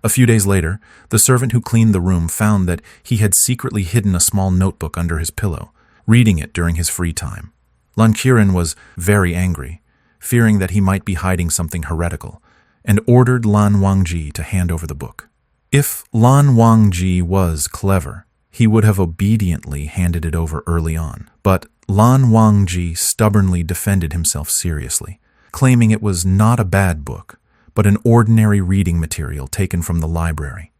A few days later, the servant who cleaned the room found that he had secretly hidden a small notebook under his pillow, reading it during his free time. Lan Qiren was very angry, fearing that he might be hiding something heretical, and ordered Lan Wangji to hand over the book. If Lan Wangji was clever, he would have obediently handed it over early on, but Lan Wangji stubbornly defended himself seriously, claiming it was not a bad book, but an ordinary reading material taken from the library.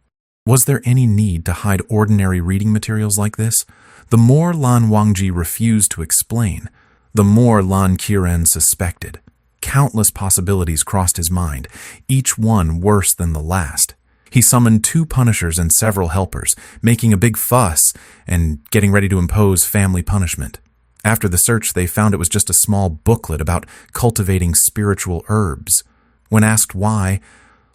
Was there any need to hide ordinary reading materials like this? The more Lan Wangji refused to explain, the more Lan Qiren suspected. Countless possibilities crossed his mind, each one worse than the last. He summoned 2 punishers and several helpers, making a big fuss and getting ready to impose family punishment. After the search, they found it was just a small booklet about cultivating spiritual herbs. When asked why,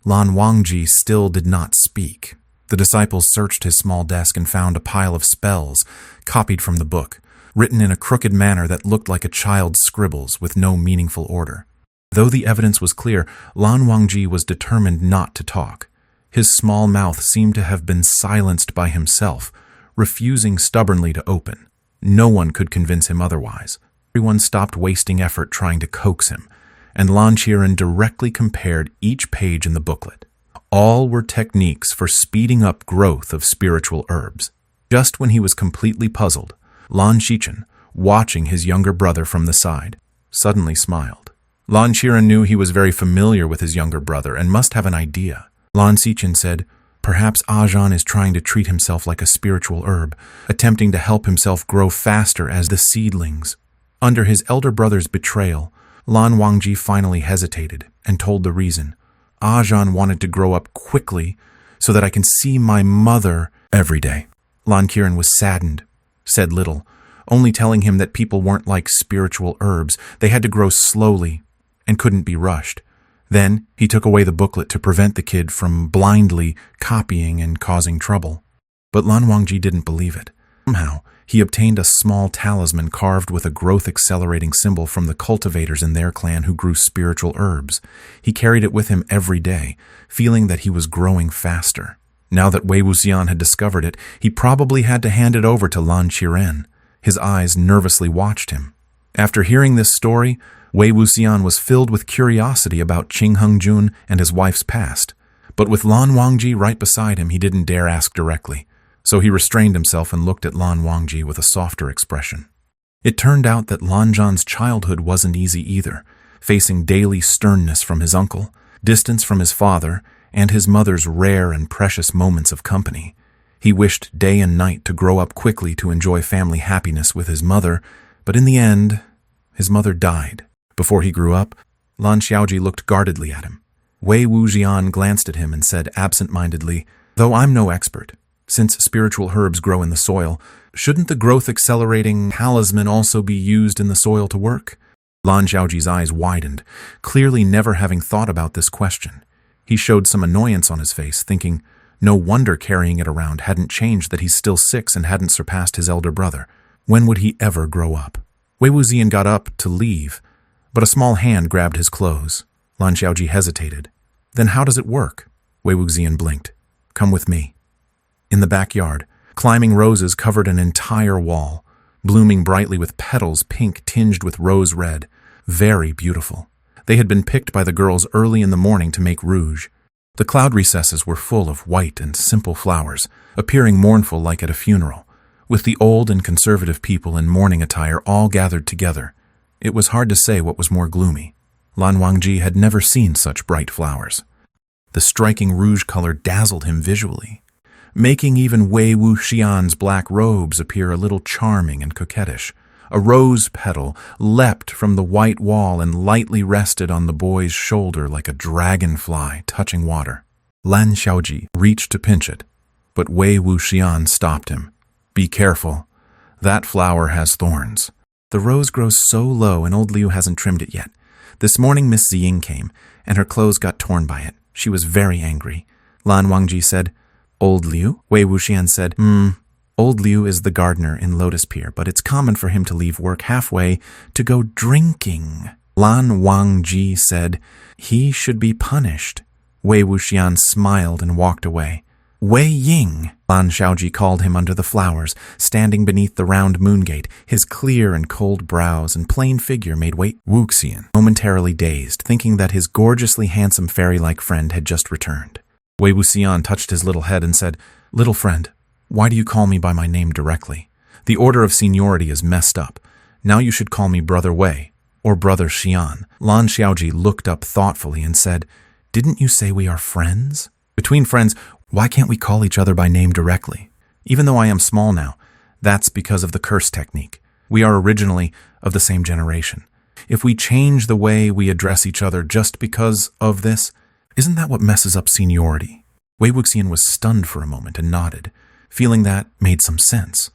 Lan Wangji still did not speak. The disciples searched his small desk and found a pile of spells, copied from the book, written in a crooked manner that looked like a child's scribbles with no meaningful order. Though the evidence was clear, Lan Wangji was determined not to talk. His small mouth seemed to have been silenced by himself, refusing stubbornly to open. No one could convince him otherwise. Everyone stopped wasting effort trying to coax him, and Lan Qiren directly compared each page in the booklet. All were techniques for speeding up growth of spiritual herbs. Just when he was completely puzzled, Lan Qiren, watching his younger brother from the side, suddenly smiled. Lan Qiren knew he was very familiar with his younger brother and must have an idea. Lan Qiren said, "Perhaps Zhan is trying to treat himself like a spiritual herb, attempting to help himself grow faster as the seedlings." Under his elder brother's betrayal, Lan Wangji finally hesitated and told the reason. "Zhan wanted to grow up quickly so that I can see my mother every day." Lan Qiren was saddened, said little, only telling him that people weren't like spiritual herbs. They had to grow slowly and couldn't be rushed. Then he took away the booklet to prevent the kid from blindly copying and causing trouble. But Lan Wangji didn't believe it. Somehow, he obtained a small talisman carved with a growth-accelerating symbol from the cultivators in their clan who grew spiritual herbs. He carried it with him every day, feeling that he was growing faster. Now that Wangxian had discovered it, he probably had to hand it over to Lan Qiren. His eyes nervously watched him. After hearing this story, Wangxian was filled with curiosity about Qing Hengjun and his wife's past. But with Lan Wangji right beside him, he didn't dare ask directly. So he restrained himself and looked at Lan Wangji with a softer expression. It turned out that Lan Zhan's childhood wasn't easy either, facing daily sternness from his uncle, distance from his father, and his mother's rare and precious moments of company. He wished day and night to grow up quickly to enjoy family happiness with his mother, but in the end, his mother died. Before he grew up, Lan Xiaoji looked guardedly at him. Wangxian glanced at him and said absent-mindedly, "Though I'm no expert, since spiritual herbs grow in the soil, shouldn't the growth-accelerating talisman also be used in the soil to work?" Lan Xiaoji's eyes widened, clearly never having thought about this question. He showed some annoyance on his face, thinking, no wonder carrying it around hadn't changed that he's still 6 and hadn't surpassed his elder brother. When would he ever grow up? Wangxian got up to leave, but a small hand grabbed his clothes. Lan Xiaoji hesitated. "Then how does it work?" Wangxian blinked. "Come with me." In the backyard, climbing roses covered an entire wall, blooming brightly with petals pink tinged with rose red. Very beautiful. They had been picked by the girls early in the morning to make rouge. The cloud recesses were full of white and simple flowers, appearing mournful like at a funeral, with the old and conservative people in mourning attire all gathered together. It was hard to say what was more gloomy. Lan Wangji had never seen such bright flowers. The striking rouge color dazzled him visually, making even Wangxian's black robes appear a little charming and coquettish. A rose petal leapt from the white wall and lightly rested on the boy's shoulder like a dragonfly touching water. Lan Xiaoji reached to pinch it, but Wangxian stopped him. "Be careful. That flower has thorns. The rose grows so low and old Liu hasn't trimmed it yet. This morning Miss Ying came, and her clothes got torn by it. She was very angry." Lan Wangji said, "Old Liu?" Wangxian said, "Old Liu is the gardener in Lotus Pier, but it's common for him to leave work halfway to go drinking." Lan Wangji said, "He should be punished." Wei Wuxian smiled and walked away. Wei Ying, Lan Xiaoji called him under the flowers, standing beneath the round moon gate. His clear and cold brows and plain figure made Wei Wuxian momentarily dazed, thinking that his gorgeously handsome fairy-like friend had just returned. Wei Wuxian touched his little head and said, "Little friend, why do you call me by my name directly? The order of seniority is messed up. Now you should call me Brother Wei, or Brother Xian." Lan Xiaoji looked up thoughtfully and said, "Didn't you say we are friends? Between friends, why can't we call each other by name directly? Even though I am small now, that's because of the curse technique. We are originally of the same generation. If we change the way we address each other just because of this, isn't that what messes up seniority?" Wei Wuxian was stunned for a moment and nodded, feeling that made some sense.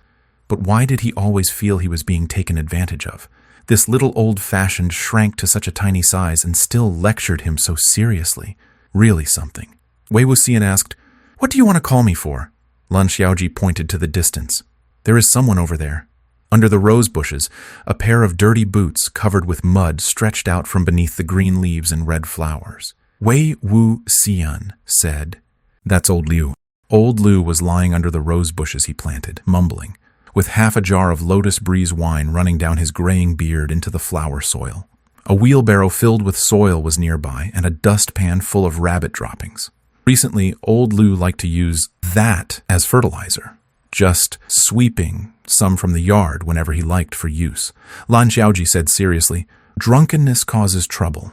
But why did he always feel he was being taken advantage of? This little old-fashioned shrank to such a tiny size and still lectured him so seriously. Really something. Wei Wuxian asked, "What do you want to call me for?" Lan Xiaoji pointed to the distance. "There is someone over there." Under the rose bushes, a pair of dirty boots covered with mud stretched out from beneath the green leaves and red flowers. Wei Wuxian said, "That's old Liu." Old Liu was lying under the rose bushes he planted, mumbling, with half a jar of lotus breeze wine running down his graying beard into the flower soil. A wheelbarrow filled with soil was nearby, and a dustpan full of rabbit droppings. Recently, old Liu liked to use that as fertilizer, just sweeping some from the yard whenever he liked for use. Lan Xiaoji said seriously, "Drunkenness causes trouble.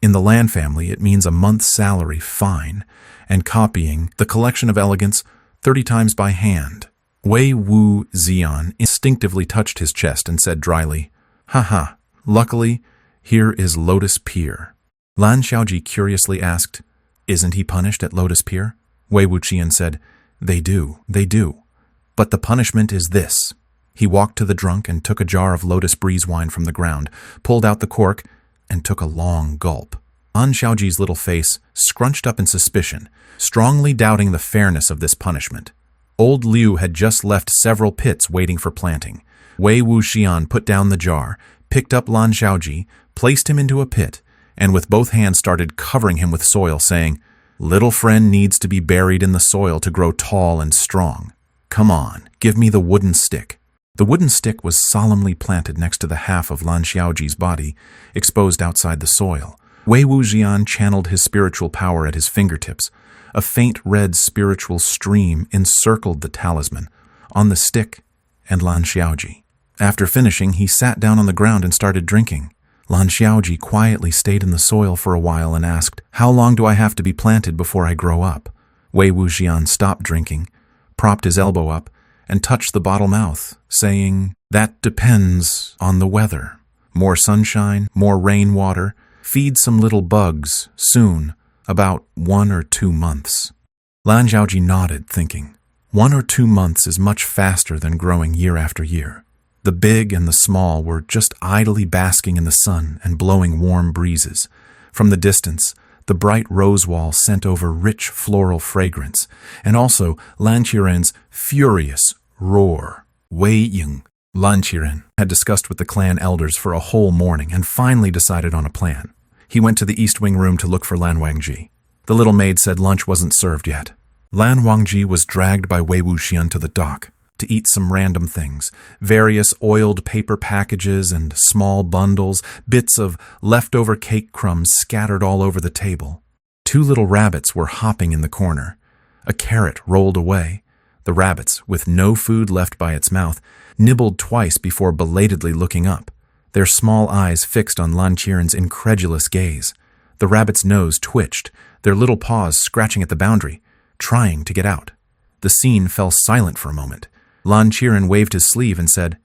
In the Lan family, it means a month's salary fine, and copying the collection of elegance 30 times by hand." Wei Wuxian instinctively touched his chest and said dryly, "Haha, luckily, here is Lotus Pier." Lan Xiaoji curiously asked, "Isn't he punished at Lotus Pier?" Wei Wuxian said, they do. But the punishment is this." He walked to the drunk and took a jar of lotus breeze wine from the ground, pulled out the cork, and took a long gulp. Lan Xiaoji's little face scrunched up in suspicion, strongly doubting the fairness of this punishment. Old Liu had just left several pits waiting for planting. Wei Wuxian put down the jar, picked up Lan Xiaoji, placed him into a pit, and with both hands started covering him with soil, saying, "Little friend needs to be buried in the soil to grow tall and strong. Come on, give me the wooden stick." The wooden stick was solemnly planted next to the half of Lan Xiaoji's body, exposed outside the soil. Wei Wuxian channeled his spiritual power at his fingertips. A faint red spiritual stream encircled the talisman, on the stick, and Lan Xiaoji. After finishing, he sat down on the ground and started drinking. Lan Xiaoji quietly stayed in the soil for a while and asked, "How long do I have to be planted before I grow up?" Wei Wuxian stopped drinking, propped his elbow up, and touched the bottle mouth, saying, "That depends on the weather. More sunshine, more rainwater, feed some little bugs, soon, about 1 or 2 months." Lan Xiaoji nodded, thinking, 1 or 2 months is much faster than growing year after year. The big and the small were just idly basking in the sun and blowing warm breezes. From the distance, the bright rose wall sent over rich floral fragrance, and also Lan Qiren's furious roar. Wei Ying, Lan Qiren, had discussed with the clan elders for a whole morning and finally decided on a plan. He went to the East Wing room to look for Lan Wangji. The little maid said lunch wasn't served yet. Lan Wangji was dragged by Wei Wuxian to the dock to eat some random things, various oiled paper packages and small bundles, bits of leftover cake crumbs scattered all over the table. 2 little rabbits were hopping in the corner. A carrot rolled away. The rabbits, with no food left by its mouth, nibbled twice before belatedly looking up, their small eyes fixed on Lan Qiren's incredulous gaze. The rabbit's nose twitched, their little paws scratching at the boundary, trying to get out. The scene fell silent for a moment. Lan Qiren waved his sleeve and said,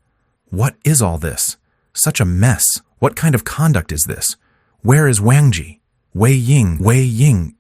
"What is all this? Such a mess. What kind of conduct is this? Where is Wangji? Wei Ying,